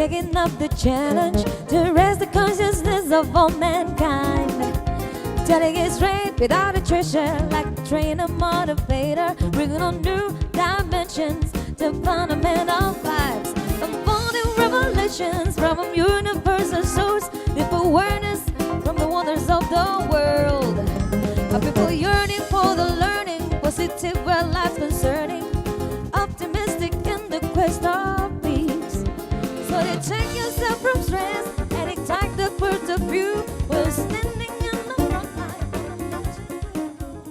taking up the challenge to raise the consciousness of all mankind. Telling it straight without attrition, like a trainer motivator, bringing on new dimensions to fundamental vibes, unfolding revelations from a universal source, deep awareness from the wonders of the world. Our people yearning for the learning, positive where life's concerning, optimistic in the quest of peace. So they take yourself from stress and ignite the birth of you while standing in the front line.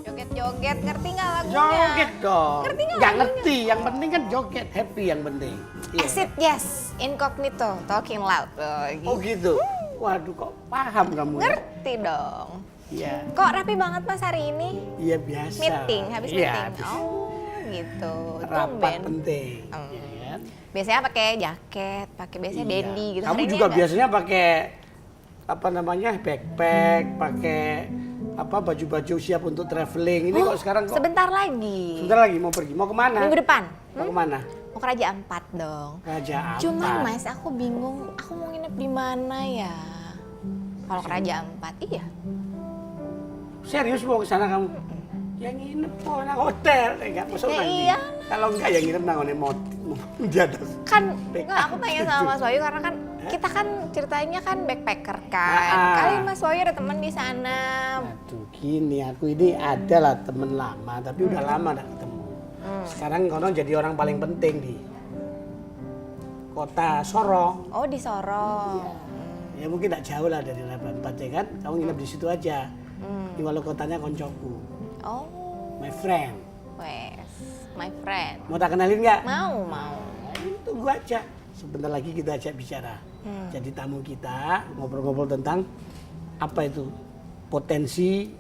Joget-joget, ngerti nggak lagunya? Joget dong. Ngerti nggak Nggak lagunya? ngerti, yang penting kan joget, happy yang penting. Iya. Acid yes, incognito, talking loud. Oh gitu. Waduh, kok paham kamu? Ya? Ngerti dong. Iya. Kok rapi banget Mas hari ini? Iya biasa. Meeting, habis Iya, meeting. habis Oh, gitu. rapat Tumben. penting. Hmm. Iya kan? Biasanya pakai jaket, pakai biasanya Iya. dandy gitu. Kamu Hari ini juga enggak? biasanya pakai apa namanya backpack, pakai apa baju-baju siap untuk traveling. Ini kok sekarang kok Sebentar lagi. sebentar lagi mau pergi. Mau kemana? Minggu depan. Mau kemana? Mau ke Raja Ampat dong. Raja Ampat. Cuman Mas, aku bingung, aku mau nginep di mana ya? Kalau ke Raja Ampat, iya. Serius mau ke sana kamu? Yang nginep kok nang hotel, enggak masuk Ya nanti. iya. Kalau enggak yang nginep nang di atas. Kan enggak, aku tanya sama Mas Wahyu karena kan kita kan ceritanya kan backpacker kan. Ah. Kali Mas Wahyu ada teman di sana. Aduh gini, aku ini adalah temen lama, tapi udah lama gak ketemu. Sekarang kono jadi orang paling penting di kota Sorong. Oh, di Sorong. Ya mungkin gak jauh lah dari Raja Ampat ya kan. Kamu nginep di situ aja. Di walau kotanya koncoku, Oh, my friend. wes, my friend. Mau tak kenalin nggak? Mau. Tunggu aja. Sebentar lagi kita ajak bicara. Jadi tamu kita ngobrol-ngobrol tentang apa itu potensi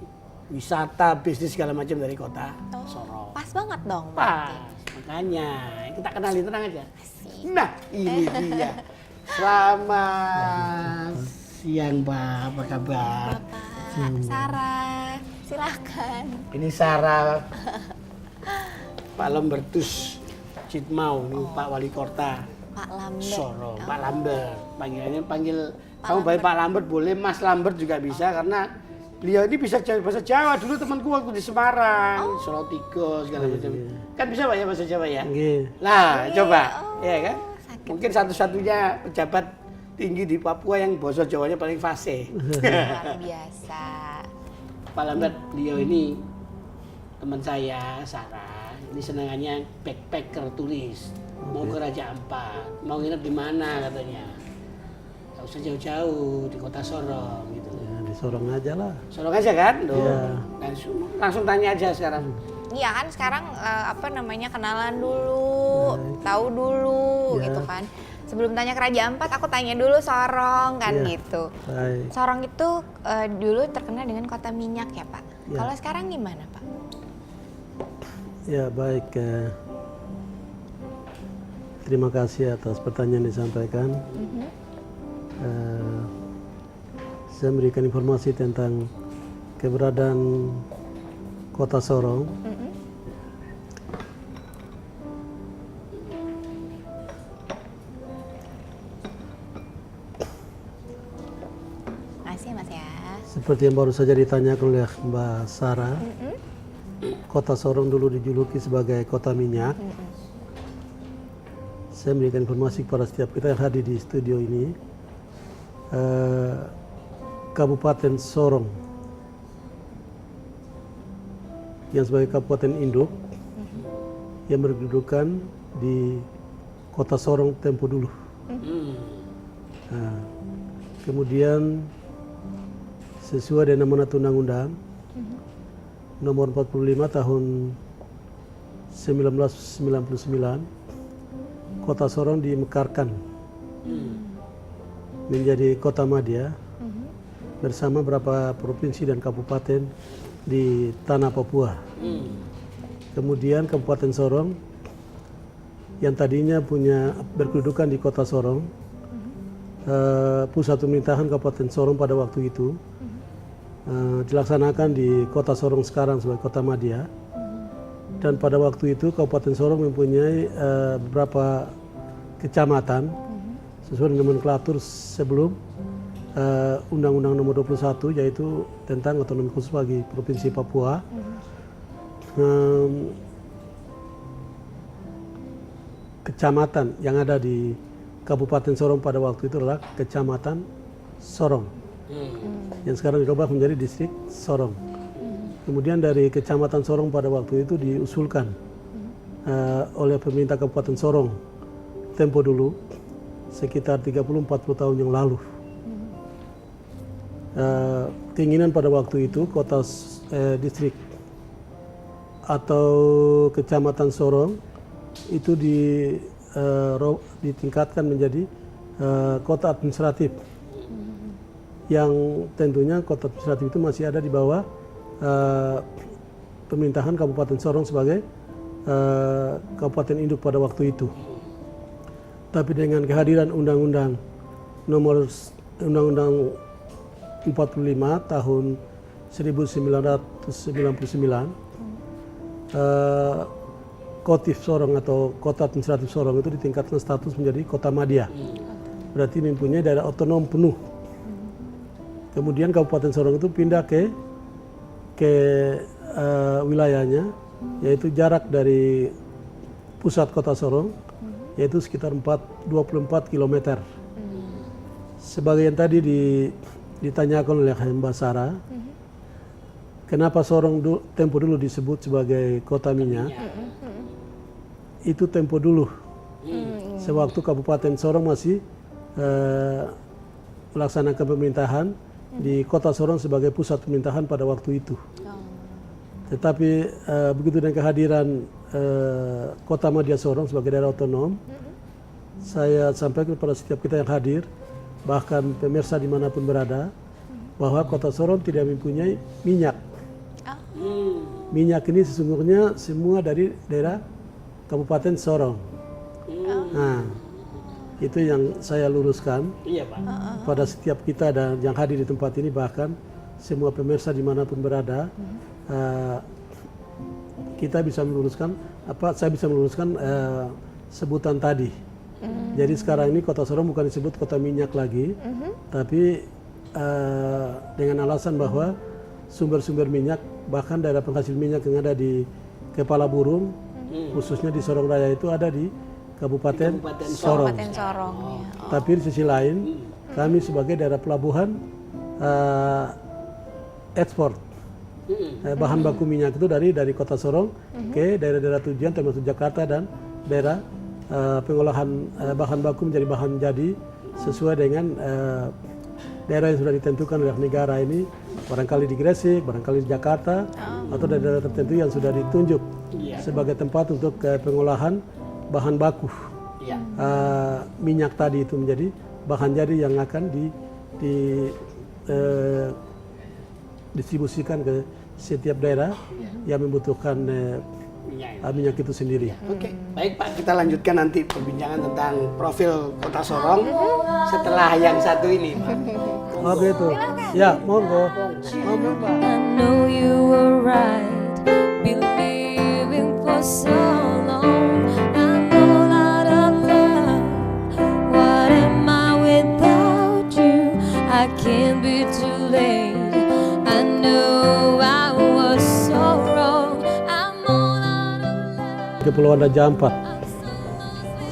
wisata, bisnis segala macam dari kota Sorong. Pas banget dong. Pas, makanya kita kenalin, tenang aja. Asik. Nah, ini dia. Selamat siang, Pak. Apa kabar? Bapak Sarah, silakan. Ini Sarah, Pak Lambertus Citmau, ini Pak Wali Kota Pak Lambert. Sorong, Pak Lambert. Panggilannya panggil Pak kamu baik Lambert. Pak Lambert boleh, Mas Lambert juga bisa karena beliau ini bisa bahasa Jawa. Dulu temanku waktu di Semarang, Solo Tigo segala macam. Kan bisa Pak ya bahasa Jawa ya? Lah, coba, ya kan? sakit. Mungkin satu-satunya pejabat tinggi di Papua yang bahasa Jawanya paling fasih. Luar biasa. Pak Lambert, beliau ini teman saya, Sarah. Ini senangannya backpacker turis. Mau ke Raja Ampat, mau nginep di mana katanya. Gak usah jauh-jauh, di kota Sorong gitu. Ya, di Sorong aja lah. Sorong aja kan? Loh. Iya. Langsung tanya aja sekarang. Iya kan sekarang apa namanya kenalan dulu, tahu dulu Ya. gitu kan. Sebelum tanya ke Raja Ampat, aku tanya dulu Sorong kan Ya. gitu. Baik. Sorong itu dulu terkenal dengan kota minyak ya Pak. Ya. Kalau sekarang gimana Pak? Ya baik. Terima kasih atas pertanyaan yang disampaikan. Saya memberikan informasi tentang keberadaan kota Sorong. Makasih Mas ya. Seperti yang baru saja ditanyakan oleh Mbak Sarah, kota Sorong dulu dijuluki sebagai kota minyak. Saya memberikan informasi kepada setiap kita yang hadir di studio ini. Kabupaten Sorong yang sebagai kabupaten induk yang berkedudukan di kota Sorong tempo dulu. Nah, kemudian sesuai dengan amanat undang-undang nomor 45 tahun 1999, kota Sorong dimekarkan menjadi kota madya bersama beberapa provinsi dan kabupaten di tanah Papua. Kemudian Kabupaten Sorong yang tadinya punya berkedudukan di kota Sorong, pusat pemerintahan Kabupaten Sorong pada waktu itu dilaksanakan di kota Sorong sekarang sebagai kota madya. Dan pada waktu itu Kabupaten Sorong mempunyai beberapa kecamatan sesuai dengan nomenklatur sebelum Undang-Undang Nomor 21 yaitu tentang otonomi khusus bagi Provinsi Papua. Kecamatan yang ada di Kabupaten Sorong pada waktu itu adalah Kecamatan Sorong, yang sekarang dirubah menjadi Distrik Sorong. Kemudian dari Kecamatan Sorong pada waktu itu diusulkan oleh pemerintah Kabupaten Sorong tempo dulu, sekitar 30-40 tahun yang lalu. Keinginan pada waktu itu kota distrik atau Kecamatan Sorong itu ditingkatkan menjadi kota administratif, yang tentunya kota administratif itu masih ada di bawah pemerintahan Kabupaten Sorong sebagai kabupaten induk pada waktu itu. Tapi dengan kehadiran Undang-Undang 45 tahun 1999, Kotif Sorong atau Kota Administratif Sorong itu ditingkatkan status menjadi Kota Madya. Berarti mempunyai daerah otonom penuh. Kemudian Kabupaten Sorong itu pindah ke wilayahnya, yaitu jarak dari pusat Kota Sorong yaitu sekitar 24 km. Sebagian tadi ditanyakan oleh Mbak Sarah, kenapa Sorong tempo dulu disebut sebagai kota minyak? Itu tempo dulu, sewaktu Kabupaten Sorong masih melaksanakan pemerintahan di Kota Sorong sebagai pusat pemerintahan pada waktu itu. Tetapi begitu dengan kehadiran Kota Madya Sorong sebagai daerah otonom, saya sampaikan kepada setiap kita yang hadir, bahkan pemirsa dimanapun berada, bahwa Kota Sorong tidak mempunyai minyak. Minyak ini sesungguhnya semua dari daerah Kabupaten Sorong. Nah, itu yang saya luruskan pada setiap kita dan yang hadir di tempat ini, bahkan semua pemirsa dimanapun berada, kita bisa meluruskan saya bisa meluruskan sebutan tadi. Jadi sekarang ini Kota Sorong bukan disebut kota minyak lagi, tapi dengan alasan bahwa sumber-sumber minyak, bahkan daerah penghasil minyak yang ada di Kepala Burung, khususnya di Sorong Raya itu ada di Kabupaten Sorong. Tapi di sisi lain, kami sebagai daerah pelabuhan ekspor bahan baku minyak itu dari Kota Sorong ke daerah-daerah tujuan termasuk Jakarta dan daerah pengolahan bahan baku menjadi bahan jadi sesuai dengan daerah yang sudah ditentukan oleh negara ini, barangkali di Gresik, barangkali di Jakarta, atau daerah tertentu yang sudah ditunjuk sebagai tempat untuk pengolahan bahan baku minyak tadi itu menjadi bahan jadi yang akan didistribusikan ke setiap daerah yang membutuhkan minyak itu sendiri. Oke, baik Pak, kita lanjutkan nanti perbincangan tentang profil Kota Sorong setelah yang satu ini, Pak. Oke itu, ya monggo. Monggo Pak. I know you were right, believing for so long. I'm all out of love. What am I without you? I can't be too late. I know I was so wrong. I'm all out of love. Kepulauan Raja Ampat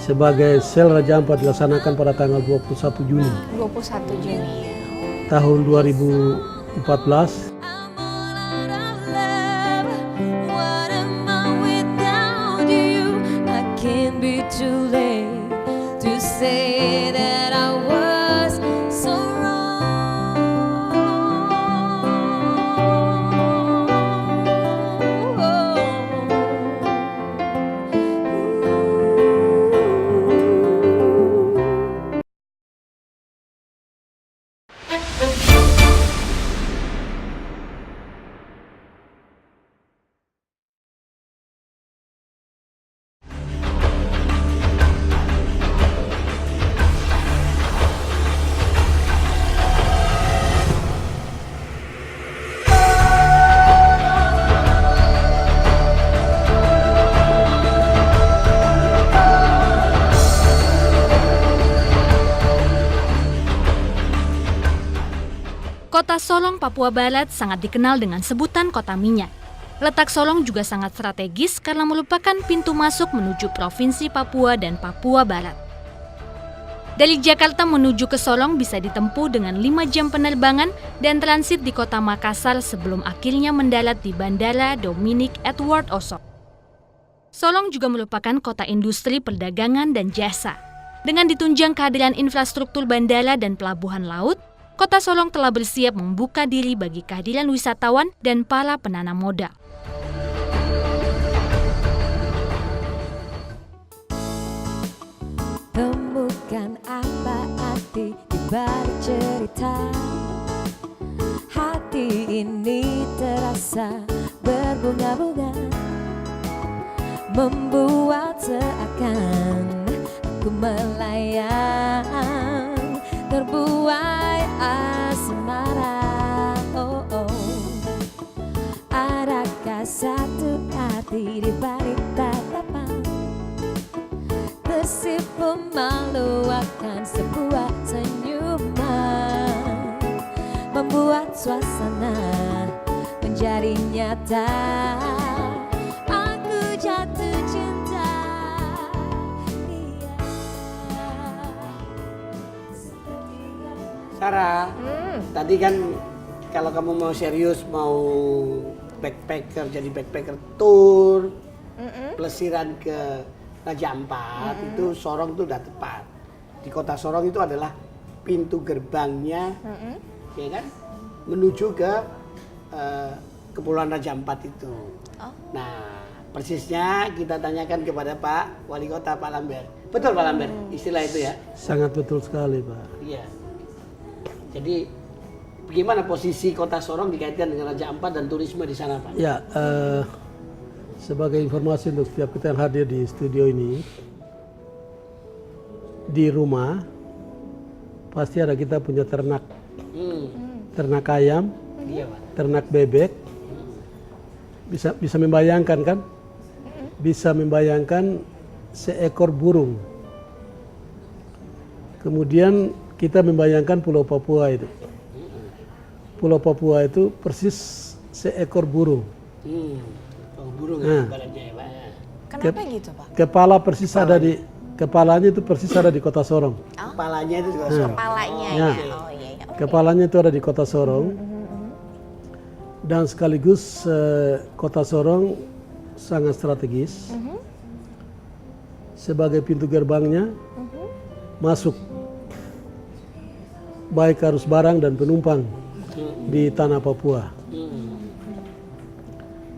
sebagai sel Raja Ampat dilaksanakan pada tanggal 21 Juni 21 Juni ya. tahun 2014. I'm all out of love. What am I without you? I can't be too late to say that I was so wrong. Solong, Papua Barat sangat dikenal dengan sebutan kota minyak. Letak Solong juga sangat strategis karena merupakan pintu masuk menuju Provinsi Papua dan Papua Barat. Dari Jakarta menuju ke Solong bisa ditempuh dengan 5 jam penerbangan dan transit di kota Makassar sebelum akhirnya mendarat di Bandara Dominic Edward Osok. Solong juga merupakan kota industri perdagangan dan jasa. Dengan ditunjang kehadiran infrastruktur bandara dan pelabuhan laut, kota Solong telah bersiap membuka diri bagi kehadiran wisatawan dan para penanam modal. Temukan apa arti di balik cerita. Hati ini terasa berbunga-bunga, membuat seakan aku melayang terbuai asmara. Oh, oh. Adakah satu hati di balik tatapan, tersipu malu akan sebuah senyuman, membuat suasana menjadi nyata. Aku jatuh cinta. Sarah, tadi kan kalau kamu mau serius, mau backpacker, jadi backpacker tour, pelesiran ke Raja Ampat, itu Sorong itu udah tepat. Di kota Sorong itu adalah pintu gerbangnya, ya kan, menuju ke Kepulauan Raja Ampat itu. Nah, persisnya kita tanyakan kepada Pak Wali Kota, Pak Lambert. Betul Pak Lambert, istilah itu ya? Sangat betul sekali, Pak. Iya. Jadi bagaimana posisi kota Sorong dikaitkan dengan Raja Ampat dan turisme di sana, Pak? Ya, sebagai informasi untuk setiap kita yang hadir di studio ini, di rumah pasti ada kita punya ternak, ternak ayam, Iya, Pak. ternak bebek. Bisa membayangkan kan? Bisa membayangkan seekor burung. Kemudian kita membayangkan Pulau Papua itu. Pulau Papua itu persis seekor burung. Burung Nah. ibaratnya ya, Pak. Kenapa gitu, Pak? Kepala persis ada di kepalanya itu persis ada di kota Sorong. Kepalanya itu juga Sorong. Kepalanya Ya. ya. Oh iya, iya. Oke. Kepalanya itu ada di kota Sorong. Dan sekaligus kota Sorong sangat strategis. Sebagai pintu gerbangnya masuk baik arus barang dan penumpang di tanah Papua.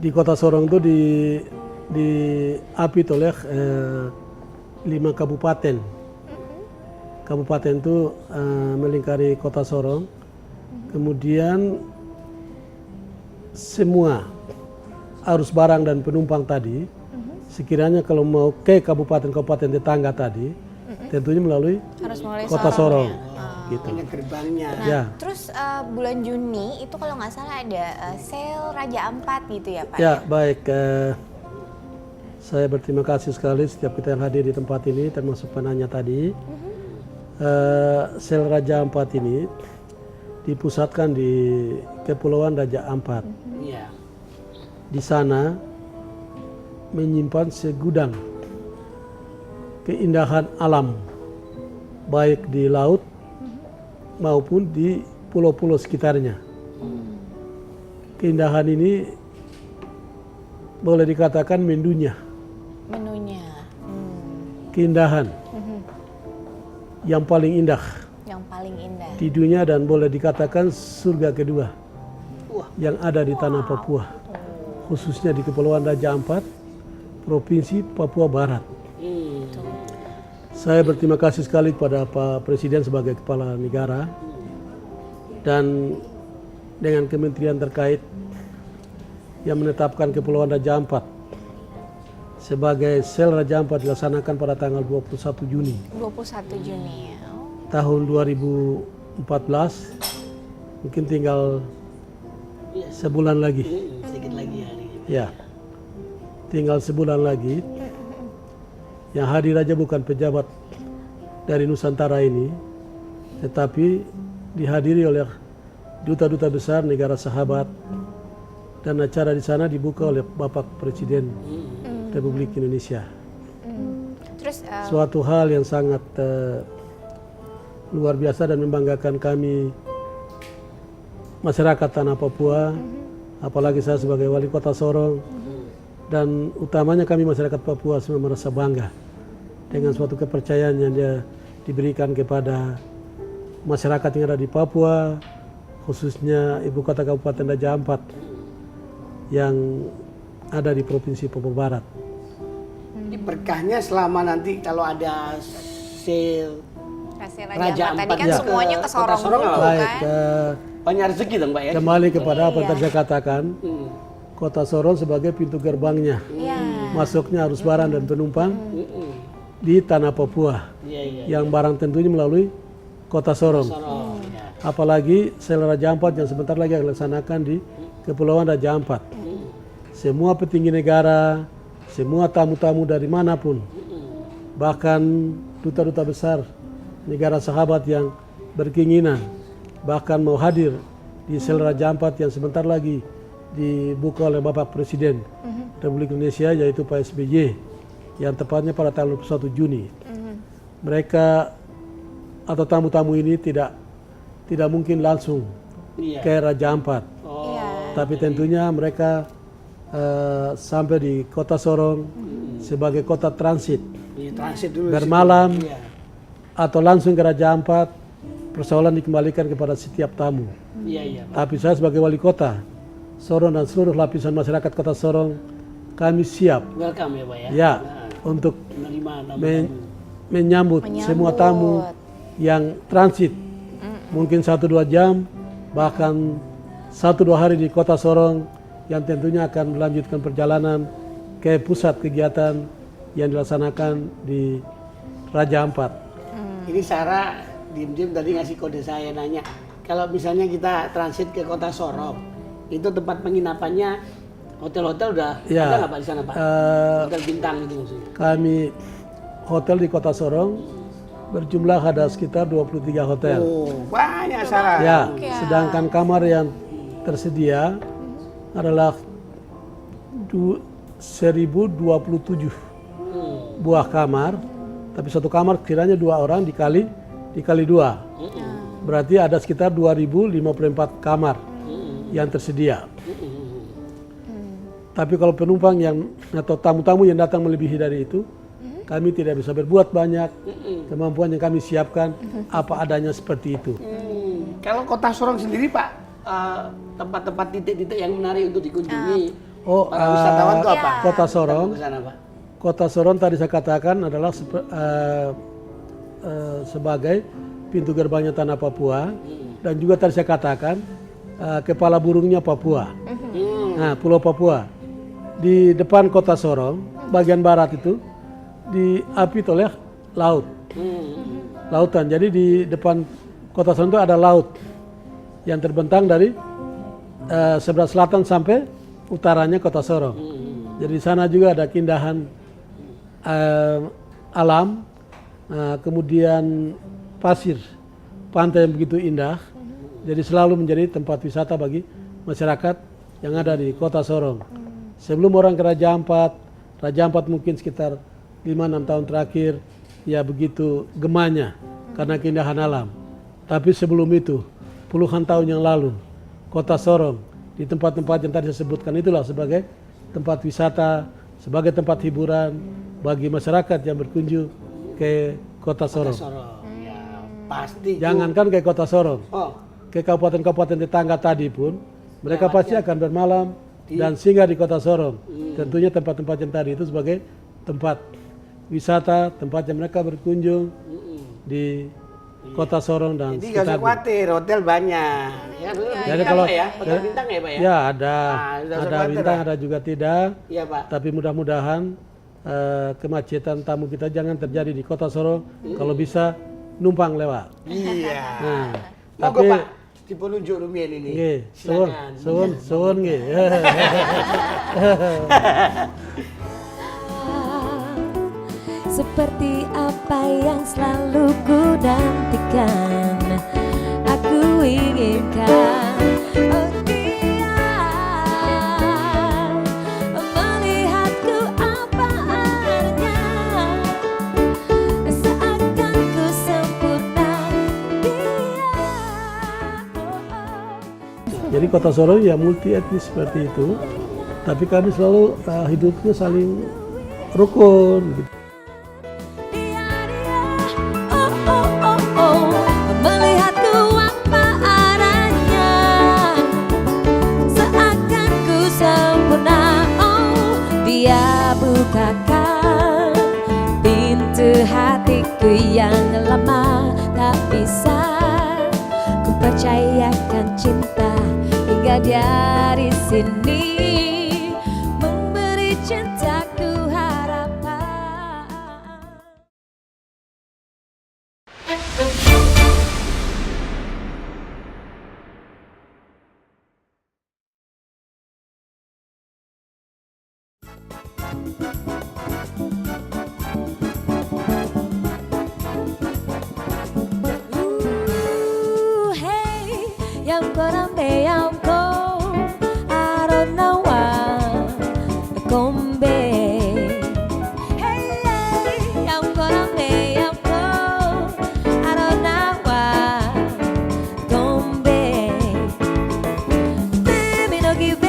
Di kota Sorong itu diapit oleh 5 kabupaten. Kabupaten itu melingkari kota Sorong. Kemudian semua arus barang dan penumpang tadi, sekiranya kalau mau ke kabupaten-kabupaten tetangga tadi, tentunya melalui Harus mulai kota Sorong. Gitu. Ini gerbangnya. Nah, Ya. terus bulan Juni itu kalau nggak salah ada sale Raja Ampat gitu ya, Pak? Ya, baik. Saya berterima kasih sekali setiap kita yang hadir di tempat ini, termasuk penanya tadi. Sel Raja Ampat ini dipusatkan di Kepulauan Raja Ampat. Iya. Di sana menyimpan segudang keindahan alam, baik di laut maupun di pulau-pulau sekitarnya. Keindahan ini boleh dikatakan mendunia. Menunya. Keindahan yang paling indah Yang paling indah. di dunia dan boleh dikatakan surga kedua yang ada di tanah Papua, khususnya di Kepulauan Raja Ampat, Provinsi Papua Barat. Saya berterima kasih sekali kepada Pak Presiden sebagai Kepala Negara dan dengan kementerian terkait yang menetapkan Kepulauan Raja Ampat sebagai sel Raja Ampat dilaksanakan pada tanggal 21 Juni 21 Juni ya. tahun 2014. Mungkin tinggal sebulan lagi. Sedikit lagi ya. Ya, tinggal sebulan lagi. Yang hadir aja bukan pejabat dari Nusantara ini, tetapi dihadiri oleh duta-duta besar negara sahabat, dan acara di sana dibuka oleh Bapak Presiden Republik Indonesia. Terus Suatu hal yang sangat luar biasa dan membanggakan kami masyarakat tanah Papua, apalagi saya sebagai wali kota Sorong, dan utamanya kami masyarakat Papua semua merasa bangga dengan suatu kepercayaan yang dia diberikan kepada masyarakat yang ada di Papua, khususnya ibu kota Kabupaten Raja Ampat yang ada di Provinsi Papua Barat. Jadi berkahnya selama nanti kalau ada sale hasil Raja Ampat tadi Ampat kan ya. semuanya ke Kota Sorong Sorong dulu Baik, kan. banyak rezeki dong Pak ya. kembali kepada apa yang Iya. tadi saya katakan, Kota Sorong sebagai pintu gerbangnya, Iya. masuknya arus barang dan penumpang di tanah Papua, Iya. yang barang tentunya melalui Kota Sorong. Sorong. Ya. Apalagi sel Raja Ampat yang sebentar lagi akan dilaksanakan di Kepulauan Raja Ampat. Semua petinggi negara, semua tamu-tamu dari manapun, bahkan duta-duta besar negara sahabat yang berkeinginan bahkan mau hadir di sel Raja Ampat yang sebentar lagi dibuka oleh Bapak Presiden Republik Indonesia, yaitu Pak SBY, yang tepatnya pada tanggal 21 Juni. Mereka atau tamu-tamu ini tidak mungkin langsung Iya. ke Raja Ampat, Oh. tapi tentunya mereka sampai di Kota Sorong sebagai kota transit, Iya, transit dulu. bermalam Iya. atau langsung ke Raja Ampat. Persoalan dikembalikan kepada setiap tamu. Iya. Pak. Tapi saya sebagai wali kota Sorong dan seluruh lapisan masyarakat Kota Sorong, kami siap Welcome ya Pak ya. ya untuk Menerima men- tamu-tamu. menyambut semua tamu yang transit mungkin 1-2 jam, bahkan 1-2 hari di Kota Sorong, yang tentunya akan melanjutkan perjalanan ke pusat kegiatan yang dilaksanakan di Raja Ampat. Ini Sarah diem-diem tadi ngasih kode saya nanya, kalau misalnya kita transit ke Kota Sorong, itu tempat penginapannya hotel-hotel udah Ya. ada nggak Pak di sana Pak? Eh, Hotel bintang itu maksudnya. Kami hotel di Kota Sorong berjumlah ada sekitar 23 hotel. Oh, banyak Sarah. Ya, sedangkan kamar yang tersedia adalah 1027 buah kamar, tapi satu kamar kiranya 2 orang dikali 2. Berarti ada sekitar 2054 kamar yang tersedia. Tapi kalau penumpang yang atau tamu-tamu yang datang melebihi dari itu, kami tidak bisa berbuat banyak. Kemampuan yang kami siapkan apa adanya seperti itu. Kalau Kota Sorong sendiri Pak, tempat-tempat titik-titik yang menarik untuk dikunjungi Oh, para wisatawan itu apa? Kota Sorong. Ke sana, Pak. Kota Sorong tadi saya katakan adalah sebagai pintu gerbangnya tanah Papua, dan juga tadi saya katakan kepala burungnya Papua. Nah, Pulau Papua di depan Kota Sorong bagian barat itu diapit oleh laut, lautan. Jadi di depan Kota Sorong itu ada laut yang terbentang dari sebelah selatan sampai utaranya Kota Sorong. Jadi di sana juga ada keindahan alam, kemudian pasir, pantai yang begitu indah. Jadi selalu menjadi tempat wisata bagi masyarakat yang ada di Kota Sorong. Sebelum orang ke Raja Ampat mungkin sekitar 5-6 tahun terakhir ya begitu gemanya karena keindahan alam. Tapi sebelum itu, puluhan tahun yang lalu, Kota Sorong di tempat-tempat yang tadi saya sebutkan itulah sebagai tempat wisata, sebagai tempat hiburan bagi masyarakat yang berkunjung ke Kota Sorong. Ya, pasti. Jangankan ke Kota Sorong, Oh, ke kabupaten-kabupaten tetangga tadi pun mereka pasti akan bermalam dan singgah di Kota Sorong. Tentunya tempat-tempat yang tadi itu sebagai tempat wisata, tempat yang mereka berkunjung di Kota Sorong dan jadi nggak usah sekitar. khawatir, hotel banyak. Ya, Jadi bintang, kalau Pak ya, hotel bintang ya Pak ya? Ya ada, nggak usah ada khawatir, bintang, Pak. ada juga tidak. Iya Pak. Tapi mudah-mudahan kemacetan tamu kita jangan terjadi di Kota Sorong. Kalau bisa numpang lewat. Iya. Nah, Moga tapi Pak, tipe nunjuk Rumian ini. nggih, Silakan. suwun nggih. Seperti apa yang selalu ku nantikan, aku inginkan Jadi Kota Sorong ya multi etnis seperti itu. Tapi kami selalu hidupnya saling rukun gitu. Oh, oh, oh, oh, melihatku apa adanya, seakan ku sempurna. Oh, dia bukakan pintu hatiku yang lama tak bisa ku percayakan cinta hingga dari sini memberi cintaku harapan. Hey, yang korambe yang ko, I don't know why, kombe. Hey, yang korambe yang ko, I don't know why, kombe. Baby no give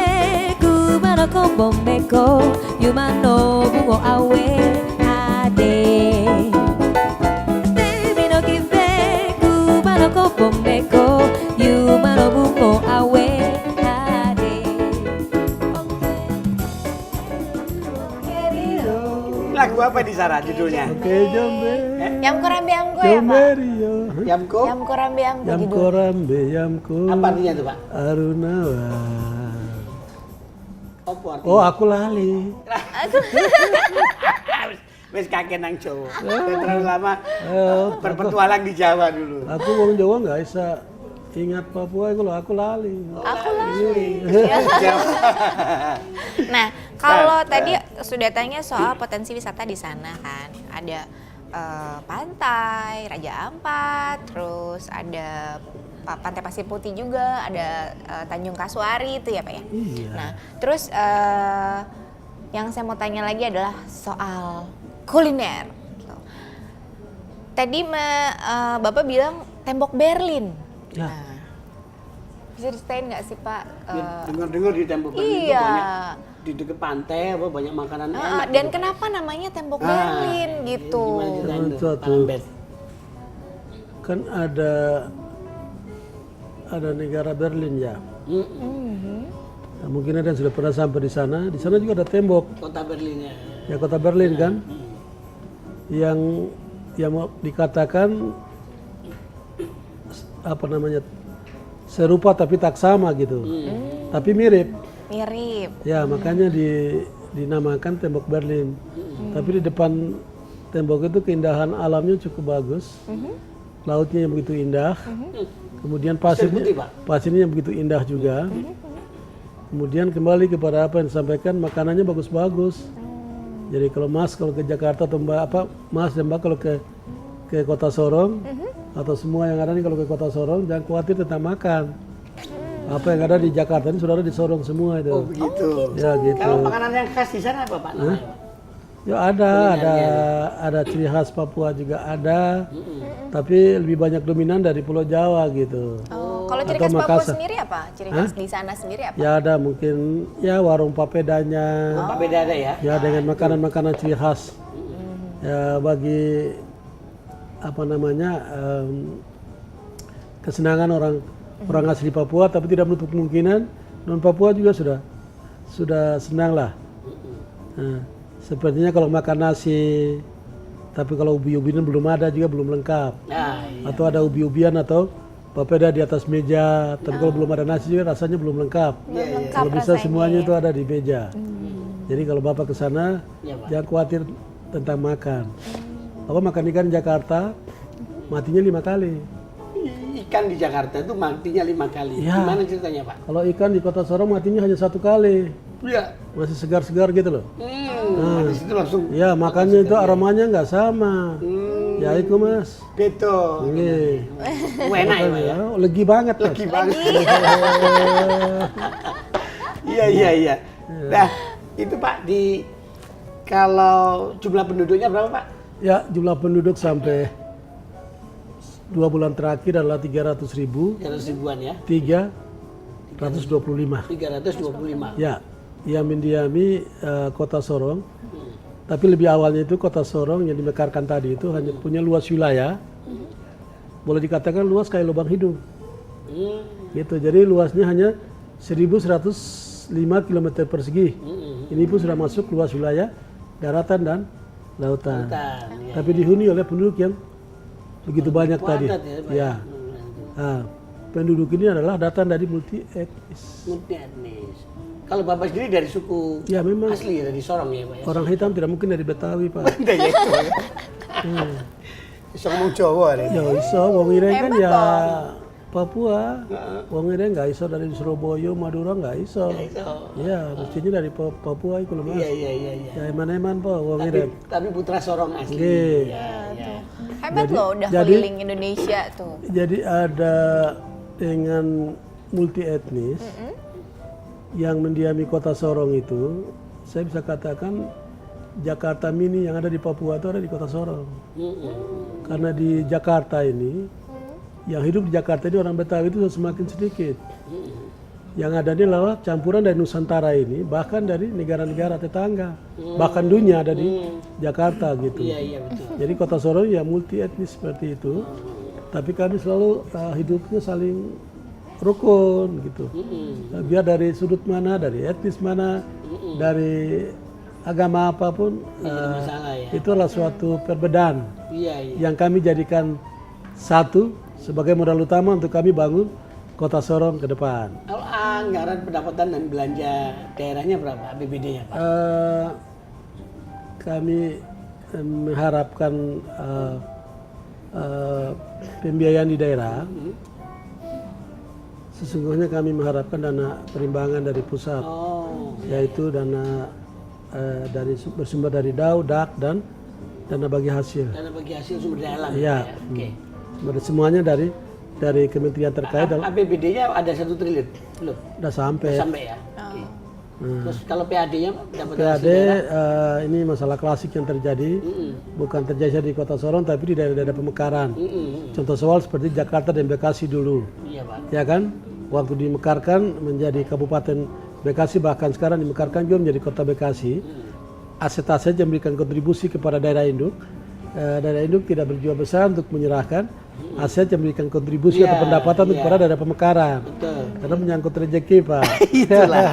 kuma no kombombe ko, yuma no bungo awe ade. Baby no give kuma no kombombe ko, yuma no bungo awe ade. Lagu apa di Sarah judulnya? Oke, Jambe. Yam korambe amgo ya Pak? Jamberio. Yamko? Yam korambe amgo Yam judul. korambe yamko. Apa artinya tuh Pak? Arunawa. Apa artinya? Oh, aku lali. Wes kakek nang Jawa. Terlalu lama Oh, berpetualang di Jawa dulu. aku wong Jawa nggak bisa ingat Papua itu loh, aku lali. Aku lali. Jawa. Nah, kalau tadi sudah tanya soal potensi wisata di sana kan, ada pantai Raja Ampat, terus ada Pantai Pasir Putih juga, ada Tanjung Kasuari itu ya Pak ya. Iya. Nah, terus yang saya mau tanya lagi adalah soal kuliner. Tadi Bapak bilang tembok Berlin. Ya. Nah, bisa diceritain nggak sih Pak? Dengar-dengar di tembok Berlin itu Iya. banyak di dekat pantai apa banyak makanan enak. Dan gitu. kenapa namanya tembok Ah, Berlin gitu? Gimana ceritain tuh, Itu Pak tuh. Lambet? Kan ada negara Berlin ya. Nah, mungkin ada yang sudah pernah sampai di sana. Di sana juga ada tembok. Kota Berlinnya. Ya kota Berlin kan. Yang mau dikatakan apa namanya serupa tapi tak sama gitu. Tapi mirip. Mirip. Ya makanya dinamakan tembok Berlin. Tapi di depan tembok itu keindahan alamnya cukup bagus. Lautnya yang begitu indah. Kemudian Putih, Pak. pasirnya yang begitu indah juga. Kemudian kembali kepada apa yang disampaikan, makanannya bagus-bagus. Jadi kalau ke Jakarta atau Mas dan Mbak kalau ke Kota Sorong atau semua yang ada nih kalau ke Kota Sorong jangan khawatir tentang makan. Apa yang ada di Jakarta ini sudah ada di Sorong semua itu. Oh begitu. Ya gitu. Kalau makanan yang khas di sana apa Pak namanya, Pak? Ya ada ciri khas Papua juga ada. Tapi lebih banyak dominan dari Pulau Jawa gitu. Oh, kalau ciri Atau khas Papua Makassar. sendiri apa? Ciri khas di sana sendiri apa? Ya ada mungkin ya warung papedanya. Pak beda ada ya? Ya dengan makanan-makanan ciri khas. Ya bagi apa namanya kesenangan orang asli Papua, tapi tidak menutup kemungkinan non Papua juga sudah senang lah. Nah, sepertinya kalau makan nasi, tapi kalau ubi-ubian belum ada juga belum lengkap. Nah, iya. Atau ada ubi-ubian atau papeda di atas meja, tapi kalau belum ada nasi juga rasanya belum lengkap. Lengkap Kalau bisa rasanya semuanya ya. itu ada di meja. Jadi kalau Bapak ke sana Iya, Pak. jangan khawatir tentang makan. Bapak makan ikan di Jakarta matinya 5 kali. Ikan di Jakarta itu matinya 5 kali. Ya. Gimana ceritanya Pak? Kalau ikan di Kota Sorong matinya hanya 1 kali. Iya. Masih segar-segar gitu loh. Habis itu langsung. Ya makanya itu aromanya nggak sama. Ya itu Mas. Beto. Ini. Enak ya Pak ya? Legi banget Mas. Lagi banget. Iya. Nah, itu Pak kalau jumlah penduduknya berapa Pak? Ya jumlah penduduk sampai 2 bulan terakhir adalah 300.000. 300 ribuan ya? 3 325. 325. Ya, yang mendiami kota Sorong. Tapi lebih awalnya itu kota Sorong yang dimekarkan tadi itu hanya punya luas wilayah, boleh dikatakan luas kayak lubang hidung. Gitu. Jadi luasnya hanya 1.105 km persegi. Ini pun sudah masuk luas wilayah daratan dan lautan. Ya. Tapi dihuni oleh penduduk yang begitu banyak tadi. Padat ya, Pak. Ya. Nah, penduduk ini adalah datang dari multi etnis. Multi etnis. Kalau Bapak sendiri dari suku Ya memang asli dari Sorong ya Pak ya? orang hitam tidak mungkin dari Betawi, Pak. Udah ya itu. Iso ngomong Jawa deh. Ya iso, wong Ireng kan Hebat ya dong. Papua. Wong Ireng nggak iso dari Surabaya, Madura nggak iso. Ya, mestinya dari Papua itu loh Mas. Iya. Ya eman-eman Pak, wong Tapi, Ireng. tapi putra Sorong asli. Oke. Ya. Hebat loh udah jadi- keliling Indonesia tuh. Jadi ada dengan multi etnis yang mendiami kota Sorong itu, saya bisa katakan Jakarta mini yang ada di Papua itu ada di kota Sorong. Karena di Jakarta ini, yang hidup di Jakarta ini orang Betawi itu semakin sedikit. Yang ada ini adalah campuran dari Nusantara ini, bahkan dari negara-negara tetangga, bahkan dunia ada di Jakarta gitu. Iya betul. Jadi kota Sorong ya multi etnis seperti itu, tapi kami selalu hidupnya saling rukun gitu. Biar dari sudut mana, dari etnis mana, dari agama apapun, masalah ya. itu adalah suatu perbedaan Iya. yang kami jadikan satu sebagai modal utama untuk kami bangun kota Sorong ke depan. Kalau anggaran pendapatan dan belanja daerahnya berapa APBD-nya Pak? Kami mengharapkan pembiayaan di daerah. Sesungguhnya kami mengharapkan dana perimbangan dari pusat, yaitu dana bersumber dari DAU, DAK, dan dana bagi hasil. Dana bagi hasil sumber daya alam. Iya. Oke. Semuanya dari kementerian terkait. APBD-nya ada 1 triliun belum? Udah sampai. Sampai ya. Oke. Terus kalau PAD-nya dapat PAD ini masalah klasik yang terjadi, bukan terjadi di kota Sorong tapi di daerah-daerah pemekaran. Contoh soal seperti Jakarta dan Bekasi dulu. Iya Pak. Ya kan, waktu dimekarkan menjadi Kabupaten Bekasi, bahkan sekarang dimekarkan juga menjadi Kota Bekasi. Aset-aset yang memberikan kontribusi kepada daerah induk. Daerah induk tidak berjiwa besar untuk menyerahkan aset yang memberikan kontribusi atau pendapatan kepada daerah pemekaran. Betul. Karena menyangkut rezeki, Pak. Itulah.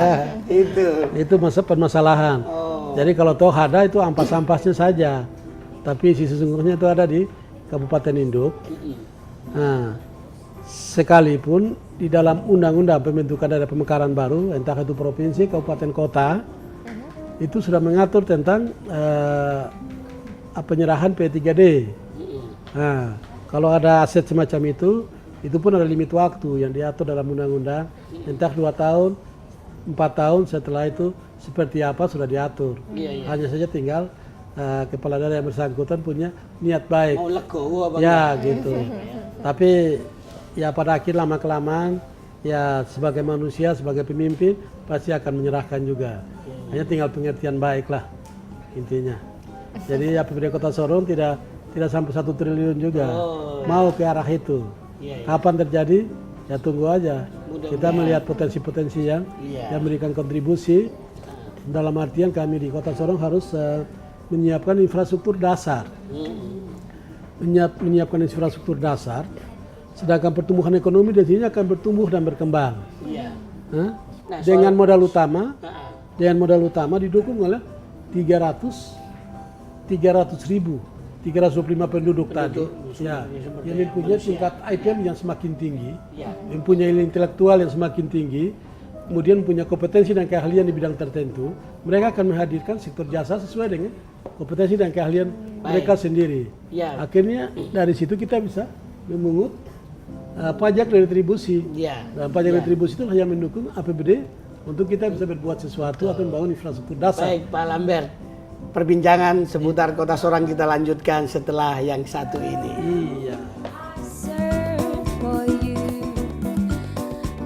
Itu permasalahan. Jadi kalau toh ada itu ampas-ampasnya saja. Tapi sesungguhnya itu ada di Kabupaten Induk. Nah, sekalipun di dalam undang-undang pembentukan daerah pemekaran baru, entah itu provinsi, kabupaten, kota, itu sudah mengatur tentang penyerahan P3D. Nah, kalau ada aset semacam itu pun ada limit waktu yang diatur dalam undang-undang, entah 2 tahun, 4 tahun, setelah itu seperti apa sudah diatur. Hanya saja tinggal kepala daerah yang bersangkutan punya niat baik. Mau legowo apa Ya gitu. Tapi ya pada akhir lama-kelamaan ya sebagai manusia, sebagai pemimpin pasti akan menyerahkan juga. Hanya tinggal pengertian baik lah intinya. Jadi APBD Kota Sorong tidak sampai 1 triliun juga. Mau ke arah itu. Kapan terjadi? Ya tunggu aja. Kita melihat potensi-potensi yang memberikan kontribusi. Dalam artian kami di Kota Sorong harus menyiapkan infrastruktur dasar. Menyiapkan infrastruktur dasar. Sedangkan pertumbuhan ekonomi di sini akan bertumbuh dan berkembang. Dengan modal utama didukung oleh 325 penduduk tadi. Ya, yang mempunyai tingkat IPM yang semakin tinggi, mempunyai intelektual yang semakin tinggi, kemudian punya kompetensi dan keahlian di bidang tertentu. Mereka akan menghadirkan sektor jasa sesuai dengan kompetensi dan keahlian mereka sendiri. Akhirnya dari situ kita bisa memungut pajak dari retribusi. Dan pajak retribusi itu yang mendukung APBD untuk kita bisa berbuat sesuatu atau membangun infrastruktur dasar. Baik Pak Lambert, perbincangan seputar Kota Sorong kita lanjutkan setelah yang satu ini. Iya. Search for you.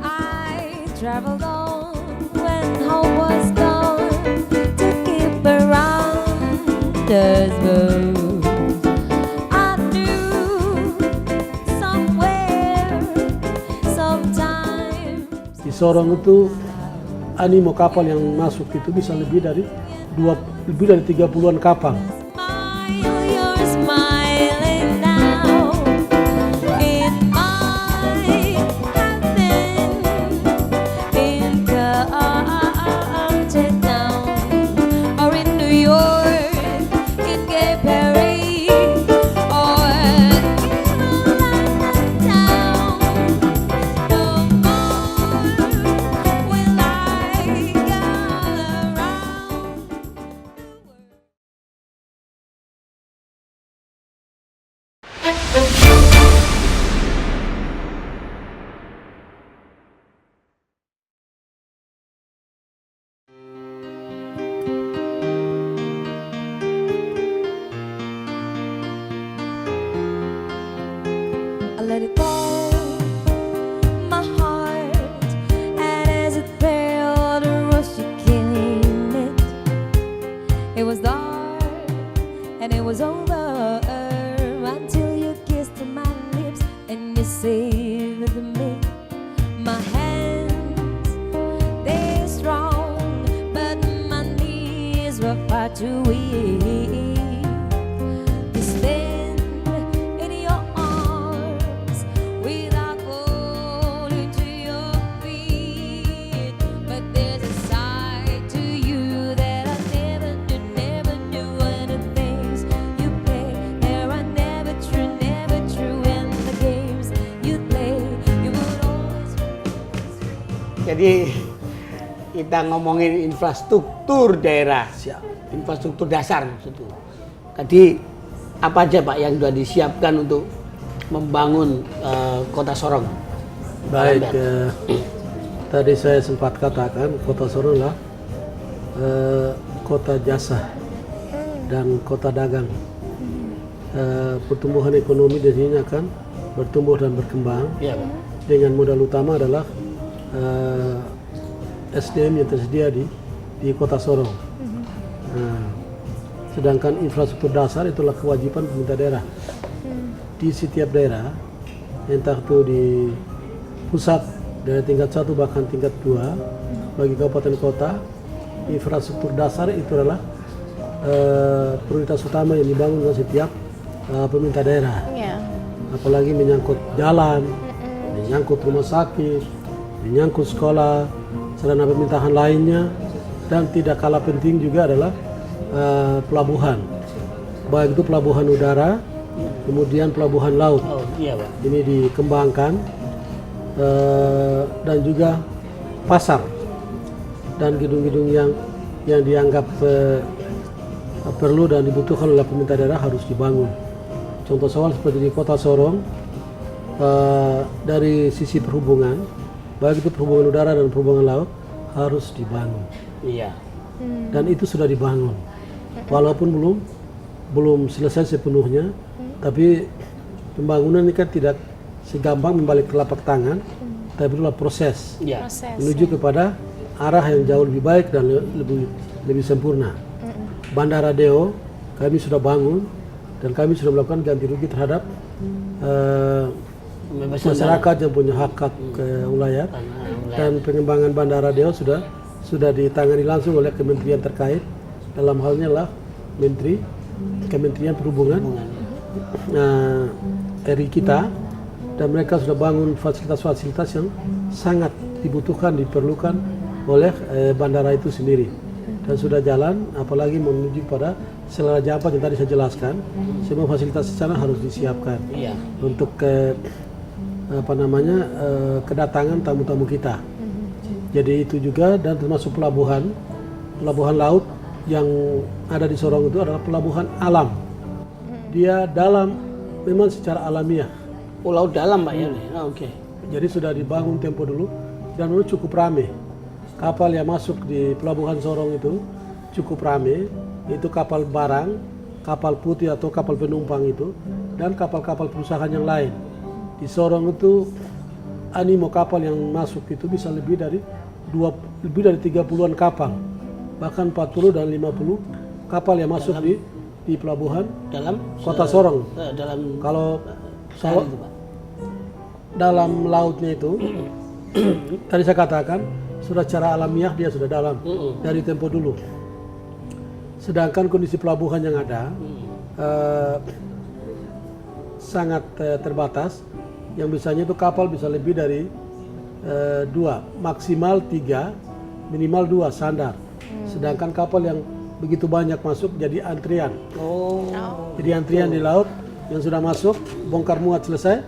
I traveled on when hope was gone to keep around the road. I knew somewhere, sometime. Di Sorong itu animo kapal yang masuk itu bisa lebih dari 30-an kapal. Smile, you're smiling now in my heaven, in Amsterdam or in New York, in Gay Paris or in London town. No more will I go around the world. I let it go, my heart, and as it fell to rust, you killing it. It was dark and it was over until you kissed my lips and you saved me. My hands, they're strong, but my knees were far too weak to stand in your arms without falling to your feet. But there's a side to you that I never knew. And the things you play, there are never true. And the games you play, you would always. Jadi kita ngomongin infrastruktur daerah, Siap. infrastruktur dasar maksudnya. Tadi apa aja Pak yang sudah disiapkan untuk membangun Kota Sorong? Baik, Lambert. tadi saya sempat katakan Kota Sorong lah kota jasa dan kota dagang. Pertumbuhan ekonomi di sini akan bertumbuh dan berkembang Iya Pak. dengan modal utama adalah SDM yang tersedia di Kota Sorong. Nah, sedangkan infrastruktur dasar itulah kewajiban pemerintah daerah. Di setiap daerah, entah itu di pusat dari tingkat 1 bahkan tingkat 2 bagi kabupaten kota, infrastruktur dasar itu adalah prioritas utama yang dibangun oleh setiap pemerintah daerah. Iya. Apalagi menyangkut jalan, menyangkut rumah sakit, menyangkut sekolah, sarana pemerintahan lainnya, dan tidak kalah penting juga adalah pelabuhan, baik itu pelabuhan udara, kemudian pelabuhan laut. Oh iya Pak. Ini dikembangkan dan juga pasar dan gedung-gedung yang dianggap perlu dan dibutuhkan oleh pemerintah daerah harus dibangun. Contoh soal seperti di Kota Sorong, dari sisi perhubungan, baik itu perhubungan udara dan perhubungan laut harus dibangun. Iya. Dan itu sudah dibangun, walaupun belum selesai sepenuhnya, tapi pembangunan ini kan tidak segampang membalik telapak tangan, tapi itulah proses Iya. Proses. menuju kepada arah yang jauh lebih baik dan lebih sempurna. Bandara Deo kami sudah bangun dan kami sudah melakukan ganti rugi terhadap Pembebasan masyarakat yang punya hak wilayah, dan pengembangan Bandara Deo sudah ditangani langsung oleh kementerian terkait, dalam halnya lah Kementerian Perhubungan RI kita, dan mereka sudah bangun fasilitas-fasilitas yang sangat diperlukan oleh bandara itu sendiri, dan sudah jalan, apalagi menuju pada Selara Jampat yang tadi saya jelaskan. Semua fasilitas di sana harus disiapkan Iya. untuk kedatangan tamu-tamu kita. Jadi itu juga, dan termasuk pelabuhan laut yang ada di Sorong itu adalah pelabuhan alam. Dia dalam memang secara alamiah. Oh, laut dalam Pak ya? Oh, oke. Jadi sudah dibangun tempo dulu dan memang cukup ramai. Kapal yang masuk di pelabuhan Sorong itu cukup ramai. Itu kapal barang, kapal putih atau kapal penumpang itu, dan kapal-kapal perusahaan yang lain. Di Sorong itu animo kapal yang masuk itu bisa lebih dari 30-an kapal, bahkan 40 dan 50 kapal yang masuk di pelabuhan Dalam Kota Sorong. dalam Kalau sehari itu Pak. dalam lautnya itu tadi saya katakan sudah secara alamiah dia sudah dalam dari tempo dulu. Sedangkan kondisi pelabuhan yang ada sangat terbatas. Yang bisanya itu kapal bisa lebih dari 2, maksimal 3, minimal 2 sandar. Sedangkan kapal yang begitu banyak masuk jadi antrian. Jadi antrian di laut yang sudah masuk, bongkar muat selesai,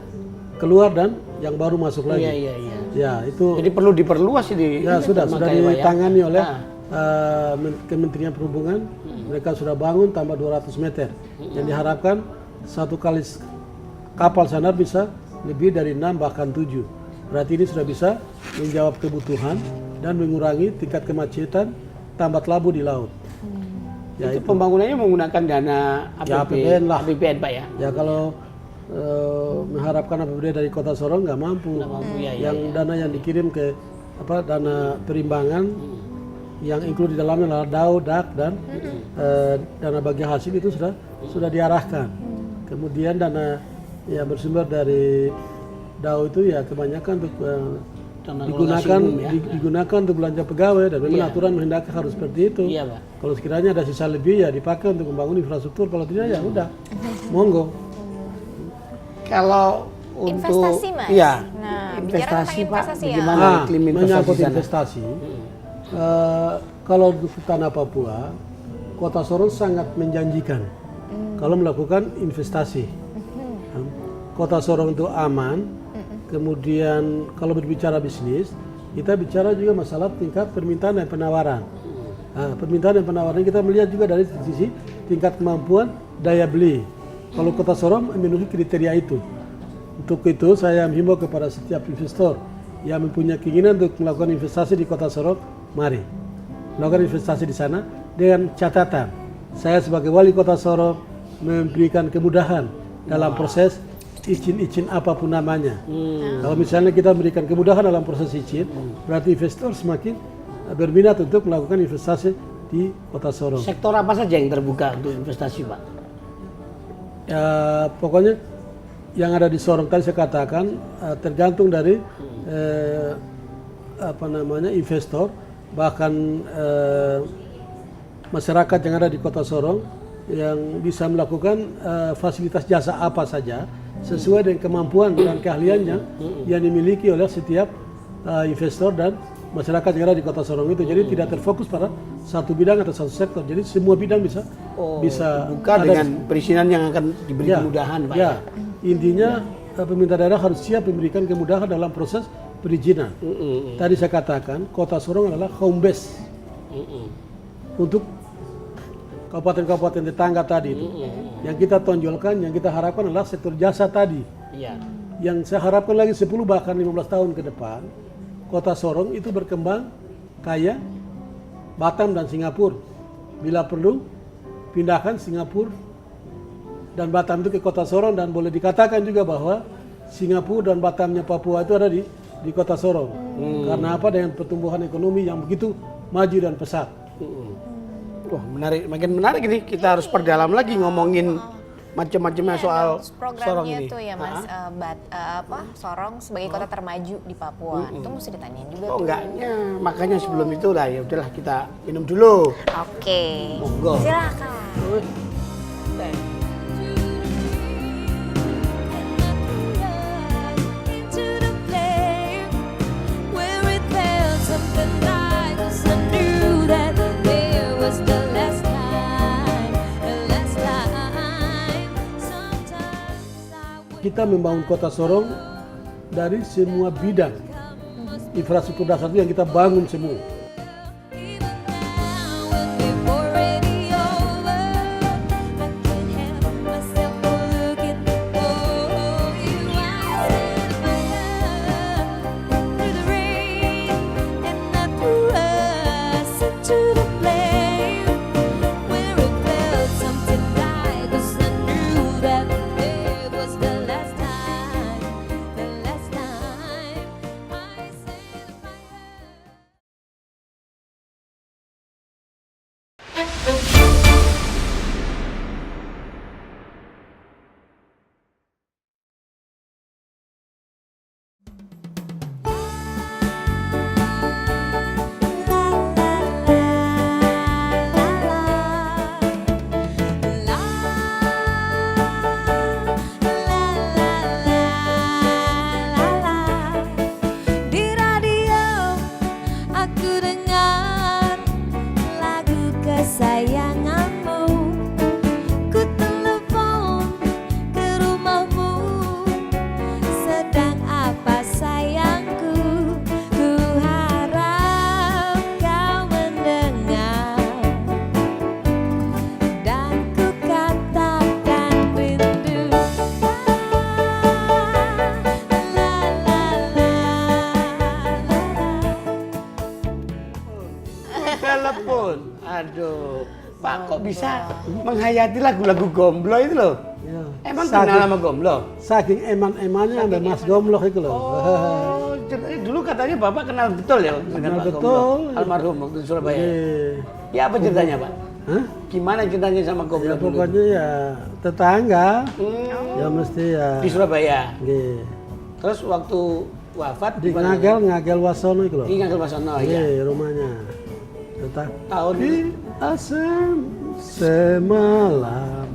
keluar dan yang baru masuk lagi. Iya. Ya, itu Jadi perlu diperluas ini. ya sudah Makanya, Pak, ya. ditangani oleh Kementerian Perhubungan. Mereka sudah bangun tambah 200 meter. Yang diharapkan satu kali kapal sandar bisa lebih dari 6 bahkan 7. Berarti ini sudah bisa menjawab kebutuhan dan mengurangi tingkat kemacetan tambat labu di laut. Ya, Itu pembangunannya menggunakan dana Ya, APBN lah. APBN, Pak ya. Ya kalau mengharapkan APBD dari Kota Sorong nggak mampu. ya, Yang dana yang dikirim ke dana perimbangan yang include di dalamnya adalah DAU, DAK dan dana bagi hasil itu sudah diarahkan. Kemudian dana yang bersumber dari DAU itu ya kebanyakan untuk digunakan umum, ya. digunakan untuk belanja pegawai dan memang aturan menghendaki harus seperti itu. Iya, Pak. Kalau sekiranya ada sisa lebih ya dipakai untuk membangun infrastruktur, kalau tidak ya udah monggo. Kalau untuk Investasi, Mas. Iya. Nah, bicara investasi, tentang Pak. investasi ya. Bagaimana iklim investasi menyangkut di sana? investasi, kalau di tanah Papua, Kota Sorong sangat menjanjikan kalau melakukan investasi. Kota Sorong itu aman. Kemudian kalau berbicara bisnis, kita bicara juga masalah tingkat permintaan dan penawaran. Permintaan dan penawaran kita melihat juga dari sisi tingkat kemampuan daya beli. Kalau Kota Sorong memenuhi kriteria itu. Untuk itu saya menghimbau kepada setiap investor yang mempunyai keinginan untuk melakukan investasi di Kota Sorong, mari melakukan investasi di sana dengan catatan saya sebagai wali Kota Sorong memberikan kemudahan dalam proses izin apapun namanya. Kalau misalnya kita memberikan kemudahan dalam proses izin, berarti investor semakin berminat untuk melakukan investasi di Kota Sorong. Sektor apa saja yang terbuka untuk investasi, Pak? Ya, pokoknya yang ada di Sorong tadi saya katakan tergantung dari investor, bahkan masyarakat yang ada di Kota Sorong yang bisa melakukan fasilitas jasa apa saja sesuai dengan kemampuan dan keahliannya yang dimiliki oleh setiap investor dan masyarakat yang ada di Kota Sorong itu. Jadi tidak terfokus pada satu bidang atau satu sektor. Jadi semua bidang bisa buka dengan perizinan yang akan diberi kemudahan, Pak. Ya, intinya pemerintah daerah harus siap memberikan kemudahan dalam proses perizinan. Tadi saya katakan Kota Sorong adalah home base untuk kabupaten-kabupaten tetangga tadi itu. Yang kita tonjolkan, yang kita harapkan adalah sektor jasa tadi. Iya. Yang saya harapkan lagi 10 bahkan 15 tahun ke depan, Kota Sorong itu berkembang kayak Batam dan Singapura. Bila perlu, pindahkan Singapura dan Batam itu ke Kota Sorong, dan boleh dikatakan juga bahwa Singapura dan Batamnya Papua itu ada di Kota Sorong. Karena apa? Dengan pertumbuhan ekonomi yang begitu maju dan pesat. Wah, menarik, makin menarik ini. Kita harus perdalam lagi ngomongin macam-macamnya soal Sorong programnya ini. tuh ya Mas, Sorong sebagai kota termaju di Papua. Itu mesti ditanyain juga Oh tuh. enggaknya, makanya sebelum itu lah ya udahlah kita minum dulu. Oke. Monggo. Silakan. Into the flame where it felt something like this. I knew that there was the last time, the last time. Sometimes I would Kita membangun Kota Sorong dari semua bidang infrastruktur dasar itu yang kita bangun semua. bisa menghayati lagu-lagu Gomblo itu loh. Ya. Emang kenal sama Gomblo? Saking eman-emannya sampai Mas Gomloh itu loh. Oh, dulu katanya Bapak kenal betul ya dengan Kenal Pak betul. Gomblo, almarhum waktu di Surabaya. Iya. Ya apa ceritanya Pak? Hah? Gimana ceritanya sama Gomblo Ya dulu? pokoknya ya tetangga. Hmm, Ya mesti ya. di Surabaya. Iya. Terus waktu wafat Di Ngagel Wasono itu loh. Di Ngagel Wasono ya. Iya, rumahnya. Tetap. Tahun Di asam semalam.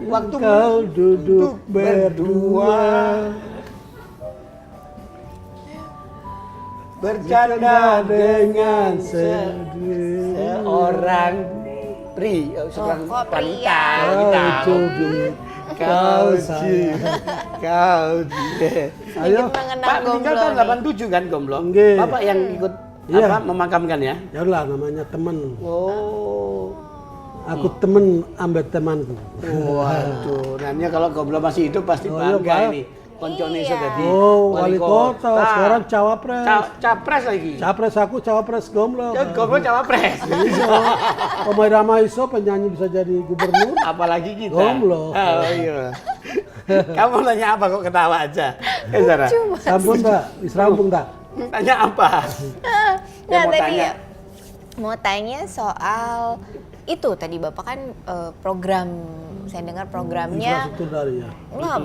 waktu Kau duduk berdua. bercanda dengan sedih. seorang seorang kok wanita. Kau duduk. Kau sih. kau Ayo. mengenal Pak meninggal Gomblo tahun nih. 87 kan Gomblo? Nggih. Bapak yang ikut Iya. memakamkan ya? Ya lah namanya teman. Oh. Aku temen ambek temanku. Waduh, nanti kalau Gomblo masih hidup pasti Oh, iya, bangga Pak. ini. Koncone Iya. sudah di Oh, wali kota. Sekarang cawapres. Capres lagi. Capres aku cawapres Gomlo. Ya, Gomblo cawapres. Iso. Omai Rama iso penyanyi bisa jadi gubernur. Apalagi kita. Gomblo. Oh iya. Kamu nanya apa kok ketawa aja? Sarah. Sampun tak? Wis rampung tak? Tanya apa? Nggak, mau tadi tanya. mau tanya soal itu tadi Bapak kan program, saya dengar programnya Infrastruktur dari ya. nggak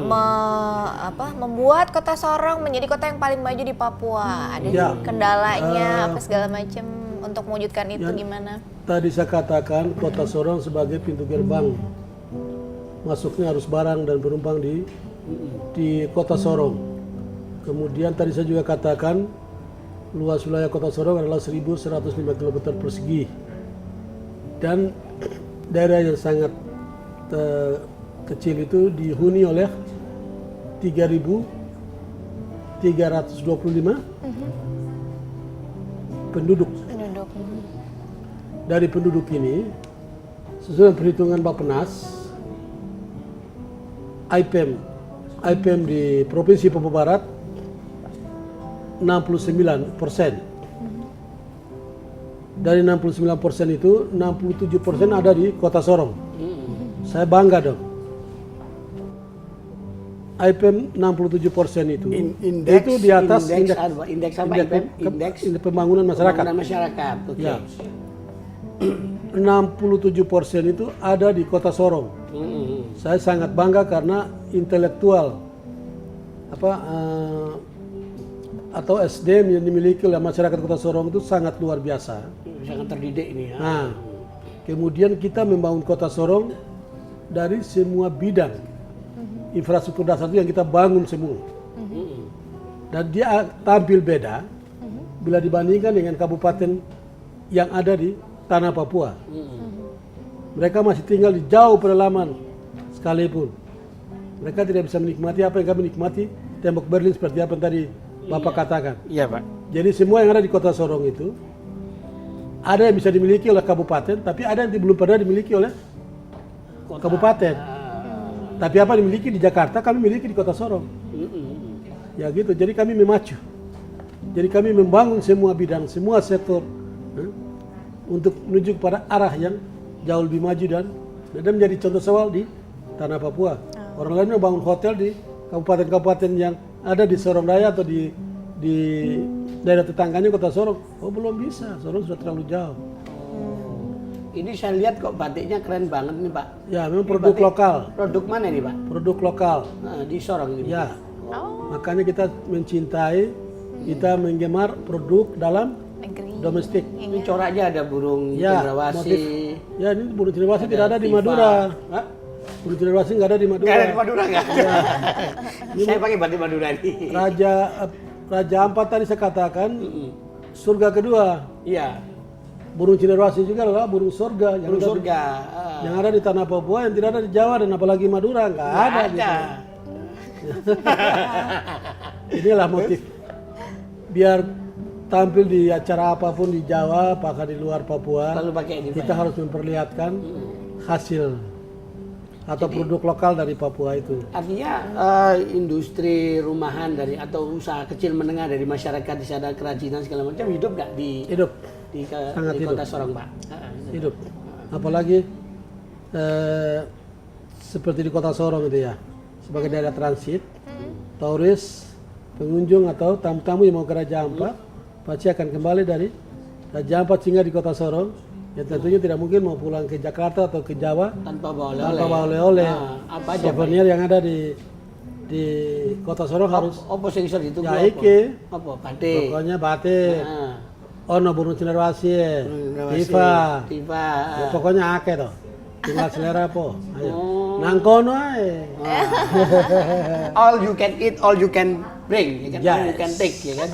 membuat Kota Sorong menjadi kota yang paling maju di Papua. Ada Ya. kendalanya apa segala macam untuk mewujudkan itu Ya. gimana? Tadi saya katakan Kota Sorong sebagai pintu gerbang. Masuknya harus barang dan penumpang di Kota Sorong. Kemudian tadi saya juga katakan luas wilayah Kota Sorong adalah 1.105 km persegi. Dan daerah yang sangat kecil itu dihuni oleh 3.325 penduduk. Penduduk. Dari penduduk ini, sesuai dengan perhitungan Bappenas, IPM di Provinsi Papua Barat 69%. Dari 69% itu 67% ada di Kota Sorong. Saya bangga dong. IPM 67% itu. Itu di atas indeks apa? Indeks apa? Indeks pembangunan masyarakat. pembangunan masyarakat. Oke. Ya. 67% itu ada di Kota Sorong. Saya sangat bangga karena intelektual atau SDM yang dimiliki oleh masyarakat Kota Sorong itu sangat luar biasa. Sangat terdidik ini ya. Nah, kemudian kita membangun Kota Sorong dari semua bidang infrastruktur dasar itu yang kita bangun semua. Dan dia tampil beda bila dibandingkan dengan kabupaten yang ada di tanah Papua. Mereka masih tinggal di jauh pedalaman sekalipun. Mereka tidak bisa menikmati apa yang kami nikmati, tembok Berlin seperti apa yang tadi Bapak katakan. Iya Pak. Jadi semua yang ada di Kota Sorong itu ada yang bisa dimiliki oleh kabupaten, tapi ada yang belum pernah dimiliki oleh kabupaten. Tapi apa yang dimiliki di Jakarta, kami miliki di Kota Sorong. Ya gitu, jadi kami memacu. Jadi kami membangun semua bidang, semua sektor untuk menuju kepada arah yang jauh lebih maju dan menjadi contoh awal di tanah Papua. Orang lain membangun hotel di kabupaten-kabupaten yang ada di Sorong Raya atau di daerah tetangganya Kota Sorong. Oh belum bisa, Sorong sudah terlalu jauh. Ini saya lihat kok batiknya keren banget nih Pak. Ya memang Ini produk batik- lokal. Produk mana nih Pak? Produk lokal. Nah, di Sorong ini. Ya. Makanya kita mencintai, kita menggemar produk dalam Negeri. domestik. Ini coraknya ada burung Ya, cendrawasih. motif. Ya ini burung cendrawasih Ada tidak ada di tifa. Madura. Hah? Burung cendrawasih nggak ada di Madura. Nggak ada di Madura nggak ada. Saya pakai batik Madura nih. Raja Ampat tadi saya katakan surga kedua. Iya. Burung cendrawasih juga adalah burung surga yang Burung ada surga. yang ada di tanah Papua yang tidak ada di Jawa dan apalagi Madura nggak ada. Gitu. Inilah motif biar tampil di acara apapun di Jawa, apakah di luar Papua, Selalu pakai ini. kita Pak. harus memperlihatkan hasil atau produk lokal dari Papua itu. Artinya industri rumahan dari atau usaha kecil menengah dari masyarakat di sana kerajinan segala macam hidup nggak di Hidup. Sangat di hidup. Kota Sorong, Pak. Hidup. Apalagi seperti di Kota Sorong itu ya, sebagai daerah transit, turis, pengunjung atau tamu-tamu yang mau ke Raja Ampat pasti akan kembali dari Raja Ampat singgah di Kota Sorong. Ya tentunya tidak mungkin mau pulang ke Jakarta atau ke Jawa Tanpa bawa tanpa oleh-oleh. bawa oleh-oleh. Nah, apa aja, Souvenir yang ada di Kota Sorong harus Apa sing iso ditunggu? ya iki. Apa? Batik. Pokoknya batik. Nah, Ono burung cenderawasih, Cenderawasih, Tifa. Tifa. Ya, pokoknya akeh toh. Tinggal selera po. Ayo. Oh. Nang kono ae. All you can eat, all you can bring, ya kan? Yes. All you can take, ya kan?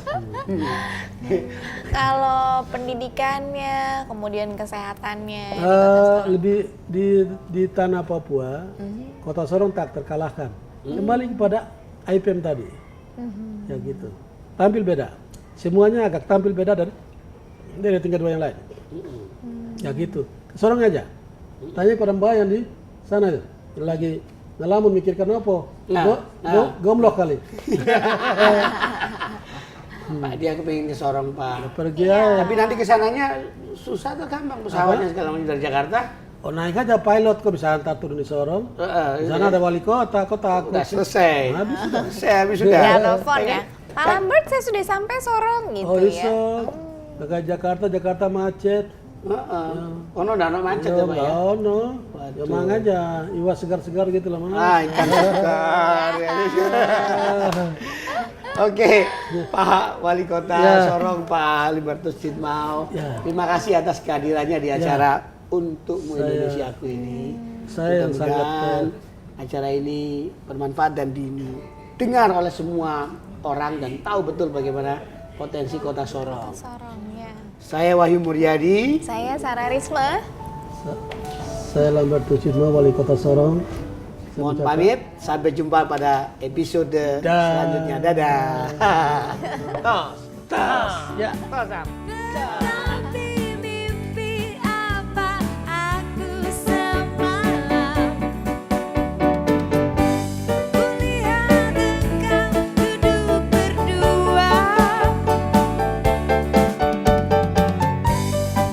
Kalau pendidikannya, kemudian kesehatannya, Lebih di tanah Papua, Kota Sorong tak terkalahkan. Kembali kepada IPM tadi. Ya gitu. Tampil beda. Semuanya agak tampil beda dari tingkat dua yang lain. Ya gitu. Ke Sorong aja. Tanya pada mbak yang di sana itu. Yang lagi ngelamun mikirkan apa. Gomlok kali. Pak, dia kepingin ke Sorong, Pak. Pergi aja. Tapi nanti kesananya susah atau gampang pesawatnya segala macam dari Jakarta? Oh naik aja pilot kok bisa antar turun di Sorong. Di sana ada wali kota, kok takut. Udah selesai. Habis sudah. Selesai, habis sudah. ya telepon ya. Pak Lambert, saya sudah sampai Sorong gitu Oh ya. iso. Ke Jakarta macet. Ono udah macet ya, Pak ya? Ono. Ya mang aja, iwas segar-segar gitu lah mang. Ikan segar. Oke, Pak Wali Kota Sorong, Pak Libertus Citmau. Terima kasih atas kehadirannya di acara Untukmu Indonesiaku ini. Saya yang Mudah-mudahan acara ini bermanfaat dan didengar oleh semua orang dan tahu betul bagaimana potensi Kota Sorong. Sorong ya. Saya Wahyu Muryadi. Saya Sarah Risma. Saya Lambertus Citmau, Wali Kota Sorong. Mohon pamit, sampai jumpa pada episode selanjutnya. Dadah. Tos. Ya, tos. Tetapi mimpi apa aku semalam, kulihat engkau duduk berdua,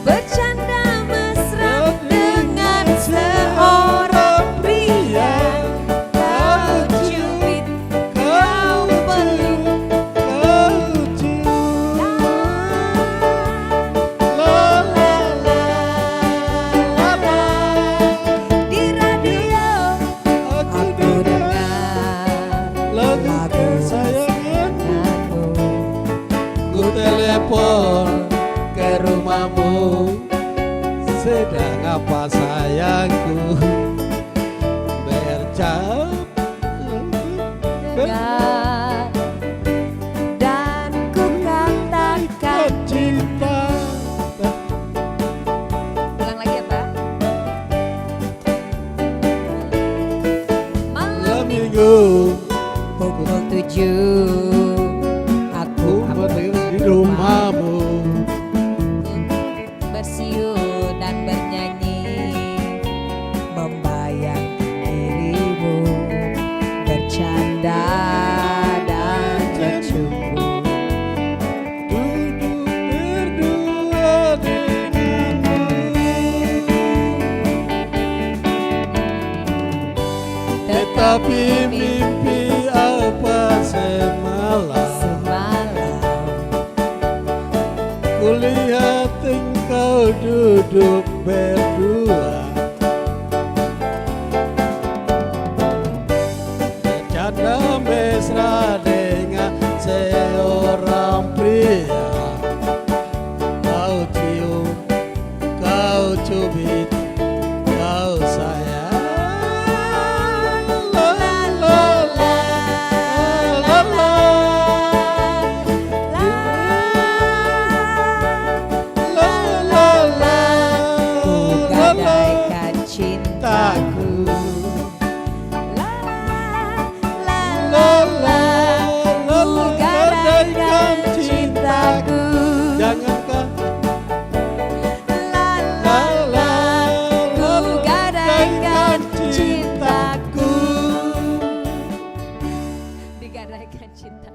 bercanda mesra dengan seorang pria. Kau cubit, kau peluk, di radio aku dengar Lagu kesayanganmu, ku telepon ke rumahmu. Sedang apa sayangku? dengar dan ku katakan. Cinta. Ulang lagi ya Pak. Malam Minggu pukul 7 aku di rumahmu. bersiul dan bernyanyi, membayang dirimu, bercanda dan bercumbu. Duduk berdua denganmu. Tetapi mimpi apa semalam, kulihat engkau duduk berdua, bercanda mesra dengan seorang pria. Kau cium, kau cubit, kau sayang. La la la la la. La la la Ku la la. gadaikan cintaku. La la la la. Ku gadaikan cintaku. Jangankah La la la. Ku gadaikan cintaku. Digadaikan cinta.